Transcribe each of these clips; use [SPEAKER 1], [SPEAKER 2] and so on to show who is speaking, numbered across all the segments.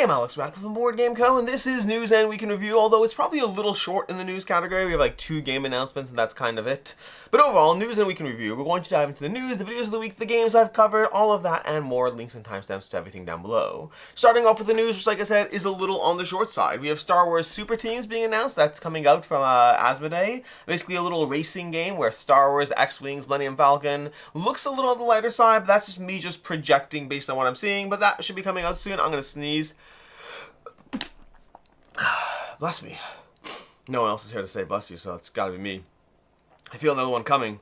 [SPEAKER 1] am Alex Radcliffe from Board Game Co, and this is News and Week in Review, although it's probably a little short in the news category. We have like 2 game announcements, and that's kind of it. But overall, News and Week in Review, we're going to dive into the news, the videos of the week, the games I've covered, all of that, and more. Links and timestamps to everything down below. Starting off with the news, which, like I said, is a little on the short side. We have Star Wars Super Teams being announced. That's coming out from Asmodee. Basically a little racing game where Star Wars, X-Wings, Millennium Falcon looks a little on the lighter side, but that's just me just projecting based on what I'm seeing. But that should be coming out soon. I'm going to sneeze. Bless me. No one else is here to say bless you, so it's gotta be me. I feel another one coming,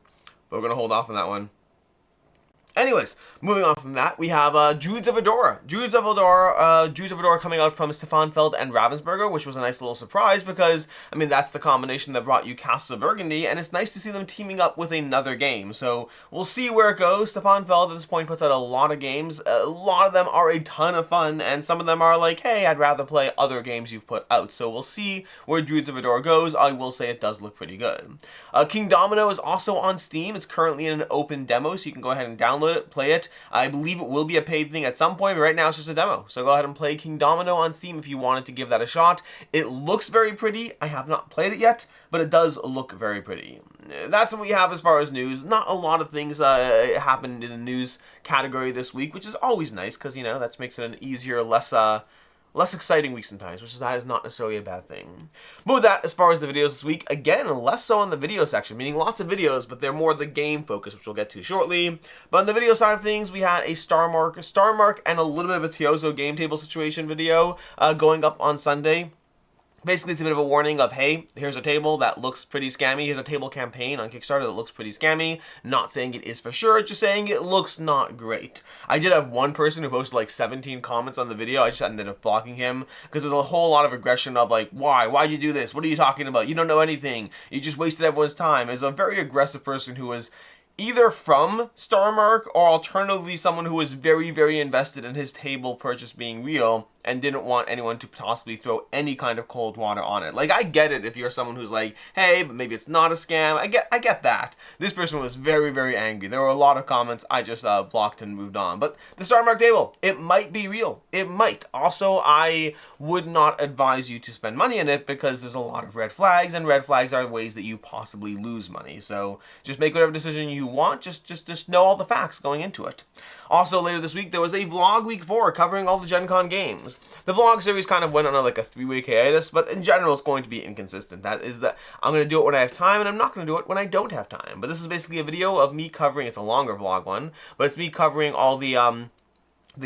[SPEAKER 1] but we're gonna hold off on that one. Anyways, moving on from that, we have Druids of Edora. Druids of Edora coming out from Stefan, Feld, and Ravensburger, which was a nice little surprise because, I mean, that's the combination that brought you Castle of Burgundy, and it's nice to see them teaming up with another game. So we'll see where it goes. Stefan Feld at this point puts out a lot of games. A lot of them are a ton of fun, and some of them are like, hey, I'd rather play other games you've put out. So we'll see where Druids of Edora goes. I will say it does look pretty good. Kingdomino is also on Steam. It's currently in an open demo, so you can go ahead and download it, play it. I believe it will be a paid thing at some point, but right now it's just a demo. So go ahead and play Kingdomino on Steam if you wanted to give that a shot. It looks very pretty. I have not played it yet, but it does look very pretty. That's what we have as far as news. Not a lot of things happened in the news category this week, which is always nice because, you know, that makes it an easier, less exciting week sometimes, which is that is not necessarily a bad thing. But with that, as far as the videos this week, again, less so on the video section, meaning lots of videos, but they're more the game focus, which we'll get to shortly. But on the video side of things, we had a Starmork, and a little bit of a Toyozzo game table situation video going up on Sunday. Basically, it's a bit of a warning of, hey, here's a table that looks pretty scammy. Here's a table campaign on Kickstarter that looks pretty scammy. Not saying it is for sure, just saying it looks not great. I did have one person who posted like 17 comments on the video. I just ended up blocking him because there's a whole lot of aggression of like, why? Why'd you do this? What are you talking about? You don't know anything. You just wasted everyone's time. It's a very aggressive person who was either from Starmork or alternatively someone who was very, very invested in his table purchase being real and didn't want anyone to possibly throw any kind of cold water on it. Like, I get it if you're someone who's like, hey, but maybe it's not a scam. I get that. This person was very, very angry. There were a lot of comments I just blocked and moved on. But the Starmork table, it might be real. It might. Also, I would not advise you to spend money in it because there's a lot of red flags, and red flags are ways that you possibly lose money. So just make whatever decision you want. Just know all the facts going into it. Also, later this week, there was a vlog week 4 covering all the Gen Con games. The vlog series kind of went on like a 3-week hiatus, but in general, it's going to be inconsistent. That is that I'm going to do it when I have time, and I'm not going to do it when I don't have time. But this is basically a video of me covering, it's a longer vlog one, but it's me covering all the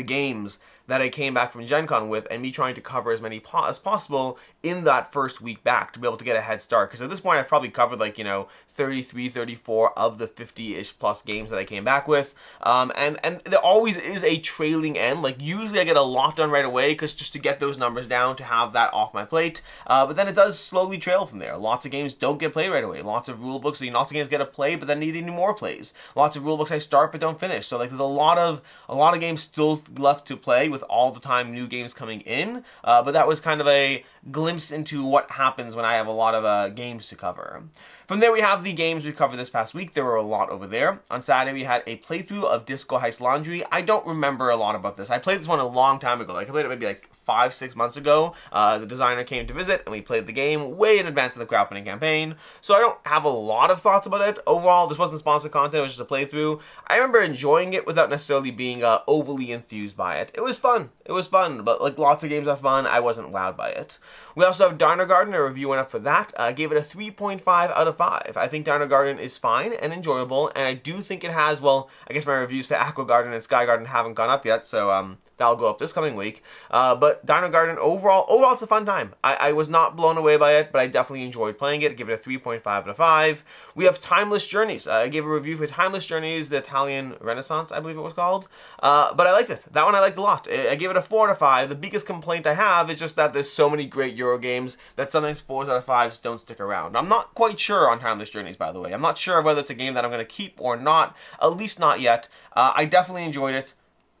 [SPEAKER 1] games that I came back from Gen Con with, and me trying to cover as many as possible in that first week back to be able to get a head start. Because at this point, I've probably covered, like, you know, 33, 34 of the 50-ish plus games that I came back with. And there always is a trailing end. Like, usually I get a lot done right away, because just to get those numbers down, to have that off my plate. But then it does slowly trail from there. Lots of games don't get played right away. Lots of rule books, lots of games get a play, but then need any more plays. Lots of rule books I start but don't finish. So, like, there's a lot of games still left to play with all the time new games coming in, but that was kind of a glimpse into what happens when I have a lot of games to cover. From there, we have the games we covered this past week. There were a lot over there. On Saturday, we had a playthrough of Disco Heist Laundry. I don't remember a lot about this. I played this one a long time ago. Like, I played it maybe like 5-6 months ago. The designer came to visit, and we played the game way in advance of the crowdfunding campaign. So I don't have a lot of thoughts about it. Overall, this wasn't sponsored content. It was just a playthrough. I remember enjoying it without necessarily being overly enthused by it. It was fun. It was fun, but like lots of games are fun. I wasn't wowed by it. We also have Dino Garden. A review went up for that. I gave it a 3.5 out of 5. I think Dino Garden is fine and enjoyable, and I do think it has, well, I guess my reviews for Aqua Garden and Sky Garden haven't gone up yet, so that'll go up this coming week. But Dino Garden, overall, it's a fun time. I was not blown away by it, but I definitely enjoyed playing it. I give it a 3.5 out of 5. We have Timeless Journeys. I gave a review for Timeless Journeys, the Italian Renaissance, I believe it was called. But I liked it. That one I liked a lot. I gave it a 4 out of 5. The biggest complaint I have is just that there's so many great Euro games that sometimes 4s out of 5s don't stick around. I'm not quite sure on Timeless Journeys, by the way. I'm not sure whether it's a game that I'm going to keep or not, at least not yet. I definitely enjoyed it.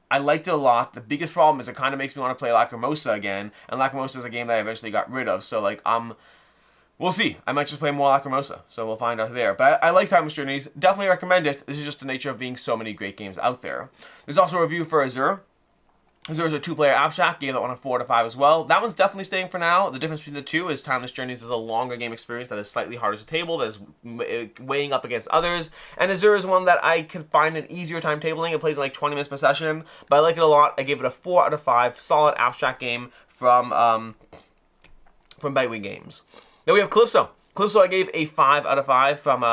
[SPEAKER 1] I liked it a lot. The biggest problem is it kind of makes me want to play Lacrimosa again, and Lacrimosa is a game that I eventually got rid of, so like, we'll see. I might just play more Lacrimosa, so we'll find out there. But I like Timeless Journeys. Definitely recommend it. This is just the nature of being so many great games out there. There's also a review for Azure. Azure's a 2-player abstract, gave that one a 4 out of 5 as well. That one's definitely staying for now. The difference between the two is Timeless Journeys is a longer game experience that is slightly harder to table, that is weighing up against others. And Azure is one that I could find an easier time tabling. It plays in like 20 minutes per session, but I like it a lot. I gave it a 4 out of 5. Solid abstract game from Bitewing Games. Then we have Kalpyso. Kalpyso I gave a 5 out of 5 from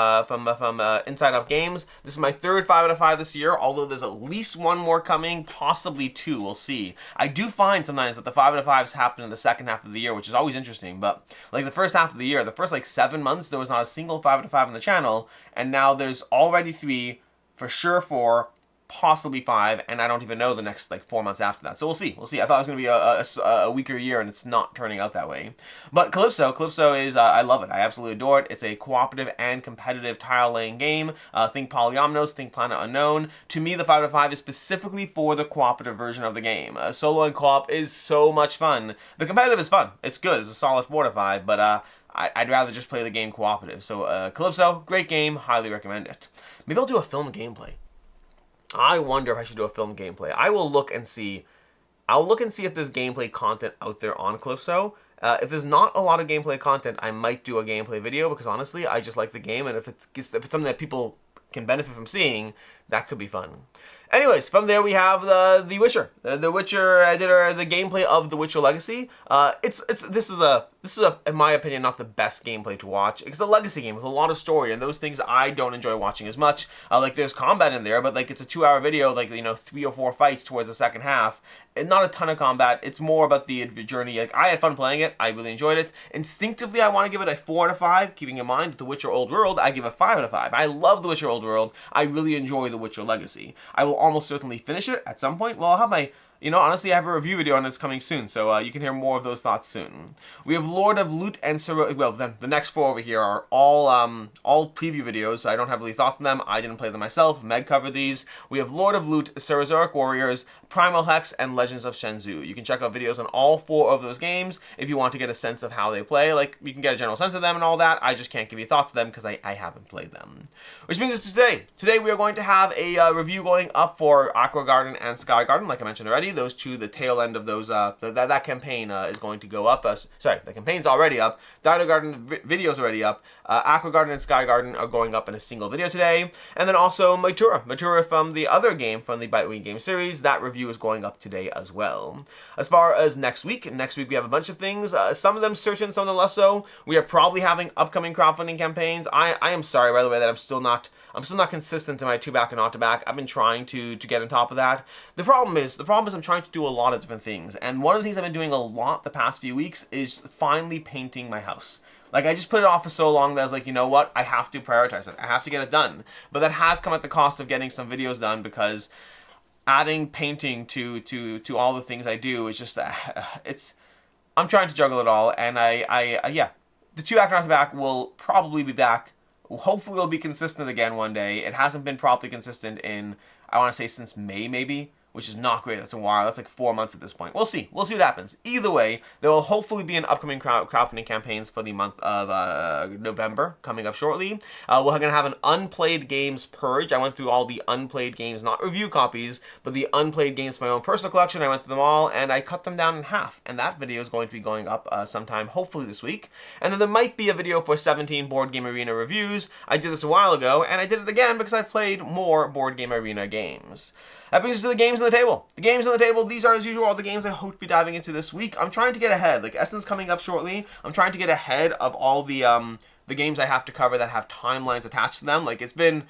[SPEAKER 1] Inside Out Games. This is my third 5 out of 5 this year, although there's at least one more coming, possibly 2, we'll see. I do find sometimes that the 5 out of 5s happen in the second half of the year, which is always interesting, but like the first half of the year, the first like 7 months, there was not a single 5 out of 5 on the channel, and now there's already 3, for sure 4, possibly 5, and I don't even know the next like 4 months after that. So we'll see. We'll see. I thought it was going to be a weaker year, and it's not turning out that way. But Kalpyso is, I love it. I absolutely adore it. It's a cooperative and competitive tile-laying game. Think Polyomnos, think Planet Unknown. To me, the 5 out of 5 is specifically for the cooperative version of the game. Solo and co-op is so much fun. The competitive is fun. It's good. It's a solid 4 out of 5, but I'd rather just play the game cooperative. So Kalpyso, great game. Highly recommend it. Maybe I'll do a film gameplay. I wonder if I should do a film gameplay. I will look and see. I'll look and see if there's gameplay content out there on Kalpyso. If there's not a lot of gameplay content, I might do a gameplay video because honestly, I just like the game, and if it's something that people can benefit from seeing, that could be fun. Anyways, from there we have the Witcher. The Witcher. I did the gameplay of The Witcher Legacy. This is in my opinion not the best gameplay to watch. It's a legacy game with a lot of story, and those things I don't enjoy watching as much. Like there's combat in there, but like it's a 2-hour video, like 3 or 4 fights towards the second half, and not a ton of combat. It's more about the journey. Like I had fun playing it. I really enjoyed it. Instinctively, I want to give it a 4 out of 5. Keeping in mind that The Witcher Old World, I give a 5 out of 5. I love The Witcher Old World. I really enjoy The Witcher Legacy. I will almost certainly finish it at some point. Well, I'll have my, honestly, I have a review video on this coming soon, so you can hear more of those thoughts saurozioc. We have Lord of Loot and well, then the next 4 over here are all preview videos. I don't have really thoughts on them. I didn't play them myself. Meg covered these. We have Lord of Loot, Saurozioc Warriors, Primal Hex, and Legends of Shenzou. You can check out videos on all 4 of those games if you want to get a sense of how they play. Like, you can get a general sense of them and all that. I just can't give you thoughts of them because I haven't played them. Which brings us to today. Today we are going to have a review going up for Aqua Garden and Sky Garden, like I mentioned already. Those two, the tail end of those, that campaign is going to go up. Sorry, the campaign's already up. Dino Garden video's already up. Aqua Garden and Sky Garden are going up in a single video today. And then also Matura from the other game from the Bitewing game series. That review is going up today as well. As far as next week we have a bunch of things. Some of them certain, some of them less so. We are probably having upcoming crowdfunding campaigns. I am sorry, by the way, that I'm still not consistent in my 2-back and not to back. I've been trying to get on top of that. The problem is I'm trying to do a lot of different things. And one of the things I've been doing a lot the past few weeks is finally painting my house. Like, I just put it off for so long that I was like, you know what? I have to prioritize it. I have to get it done. But that has come at the cost of getting some videos done because adding painting to all the things I do is just, I'm trying to juggle it all. And yeah, the 2-back and not to back will probably be back. Hopefully it'll be consistent again one day. It hasn't been properly consistent in, I want to say, since May maybe, which is not great. That's a while. That's like 4 months at this point. We'll see. We'll see what happens. Either way, there will hopefully be an upcoming crowdfunding campaigns for the month of November coming up shortly. We're going to have an unplayed games purge. I went through all the unplayed games, not review copies, but the unplayed games from my own personal collection. I went through them all, and I cut them down in half. And that video is going to be going up sometime, hopefully this week. And then there might be a video for 17 Board Game Arena reviews. I did this a while ago, and I did it again because I've played more Board Game Arena games. That brings us to the games on the table. The games on the table, these are as usual all the games I hope to be diving into this week. I'm trying to get ahead. Like, Essen's coming up shortly. I'm trying to get ahead of all the games I have to cover that have timelines attached to them. Like, it's been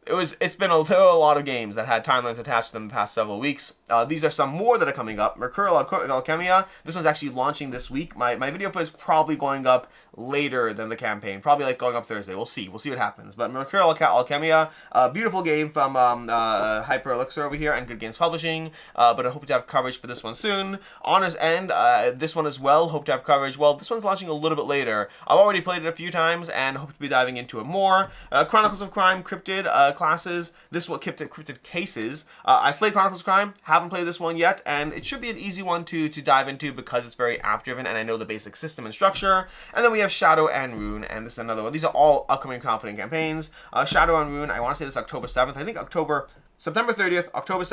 [SPEAKER 1] a lot of games that had timelines attached to them the past several weeks. These are some more that are coming up. Referral Alchemia. This one's actually launching this week. My video for it is probably going up later than the campaign. Probably like going up Thursday. We'll see. We'll see what happens. But Referral Alchemia, beautiful game from Hyper Elixir over here and Good Games Publishing. But I hope to have coverage for this one soon. Honest End, this one as well. Hope to have coverage. Well, this one's launching a little bit later. I've already played it a few times and hope to be diving into it more. Chronicles of Crime, Cryptid classes. This one, Cryptid Cases. I've played Chronicles of Crime. Haven't played this one yet, and it should be an easy one to dive into because it's very app-driven and I know the basic system and structure. And then we have Shadow and Rune, and this is another one. These are all upcoming crowdfunding campaigns. Shadow and Rune, I want to say this is October 7th. I think October September 30th, October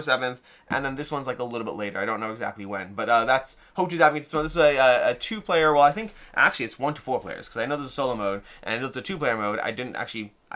[SPEAKER 1] 7th, and then this one's like a little bit later. I don't know exactly when, but that's Hope to Diving into This is a 2-player. Well, I think actually it's 1 to 4 players because I know there's a solo mode and it's a 2-player mode. I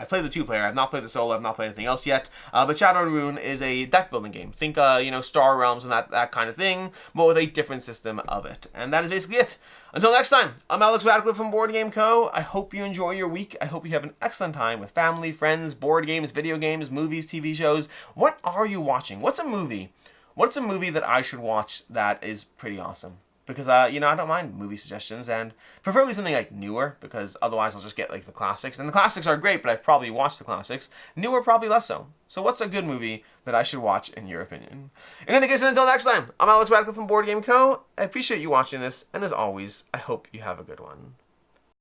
[SPEAKER 1] played the 2-player. I've not played the solo. I've not played anything else yet. But Shadow Rune is a deck building game. Think, Star Realms and that kind of thing, but with a different system of it. And that is basically it. Until next time, I'm Alex Radcliffe from Board Game Co. I hope you enjoy your week. I hope you have an excellent time with family, friends, board games, video games, movies, TV shows. What are you watching? What's a movie? What's a movie that I should watch that is pretty awesome? Because, I don't mind movie suggestions, and preferably something like newer, because otherwise I'll just get, like, the classics. And the classics are great, but I've probably watched the classics. Newer, probably less so. So what's a good movie that I should watch, in your opinion? In any case, until next time, I'm Alex Radcliffe from Board Game Co. I appreciate you watching this, and as always, I hope you have a good one.